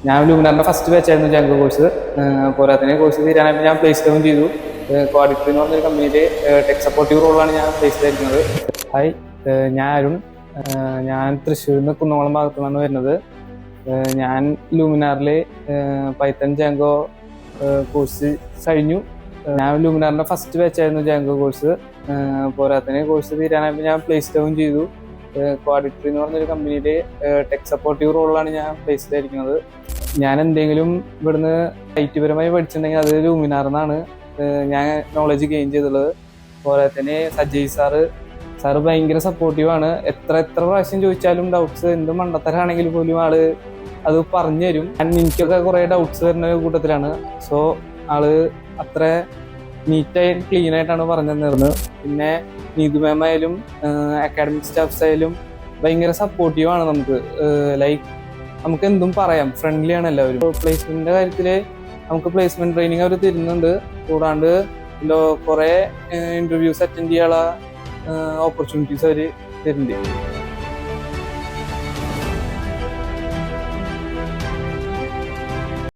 ഞാൻ ലൂമിനാറിൻ്റെ first ബാച്ചായിരുന്നു Jango course. പോരാത്തതിനെ course തീരാനായിട്ട് ഞാൻ place down ചെയ്തു. ക്വാഡിക്രി എന്ന് പറഞ്ഞൊരു കമ്പനിയിൽ ടെക് സപ്പോർട്ടീവ് റോളാണ് ഞാൻ പ്ലേസ് ആയിരിക്കുന്നത്. ഹായ്, ഞാൻ അരുൺ. ഞാൻ തൃശ്ശൂരിൽ നിന്ന് കുന്നംകുളം ഭാഗത്തു നിന്നാണ് വരുന്നത്. ഞാൻ ലൂമിനാറിൽ പൈത്തൺ ജാങ്കോ കോഴ്സ് കഴിഞ്ഞു. ഞാൻ ലൂമിനാറിൻ്റെ ഫസ്റ്റ് ബാച്ചായിരുന്നു ജാങ്കോ കോഴ്സ്. പോരാത്തതിനെ കോഴ്സ് തീരാനായിട്ട് ഞാൻ പ്ലേസ് ഡൗൺ ചെയ്തു. ക്വാഡിക്രി എന്ന് പറഞ്ഞൊരു കമ്പനിയിൽ ടെക് സപ്പോർട്ടീവ് റോളാണ് ഞാൻ പ്ലേസ്ഡ് ആയിരിക്കുന്നത്. ഞാൻ എന്തെങ്കിലും ഇവിടുന്ന് IT പരമായി പഠിച്ചിട്ടുണ്ടെങ്കിൽ അത് ലൂമിനാറിന്നാണ് ഞാൻ നോളജ് ഗെയിൻ ചെയ്തിട്ടുള്ളത്. പോരാത്തതിന് സജയ് സാറ് ഭയങ്കര സപ്പോർട്ടീവാണ്. എത്ര പ്രാവശ്യം ചോദിച്ചാലും ഡൗട്ട്സ് എന്ത് മണ്ടത്തരാണെങ്കിൽ പോലും ആള് അത് പറഞ്ഞു തരും. എനിക്കൊക്കെ കുറേ ഡൗട്ട്സ് വരുന്ന കൂട്ടത്തിലാണ്. സോ ആള് അത്ര നീറ്റായി ക്ലീൻ ആയിട്ടാണ് പറഞ്ഞു തന്നിരുന്നത്. പിന്നെ നീതു മാം ആയാലും അക്കാഡമിക് സ്റ്റാഫ്സ് ആയാലും ഭയങ്കര സപ്പോർട്ടീവാണ്. നമുക്ക് എന്തും പറയാം, ഫ്രണ്ട്ലി ആണ് എല്ലാവരും. പ്ലേസ്മെന്റിന്റെ കാര്യത്തിൽ നമുക്ക് പ്ലേസ്മെന്റ് ട്രെയിനിങ് അവർ തരുന്നുണ്ട്. കൂടാണ്ട് കുറേ ഇന്റർവ്യൂസ് അറ്റൻഡ് ചെയ്യാനുള്ള ഓപ്പർച്യൂണിറ്റീസ് അവർ തരുന്നുണ്ട്.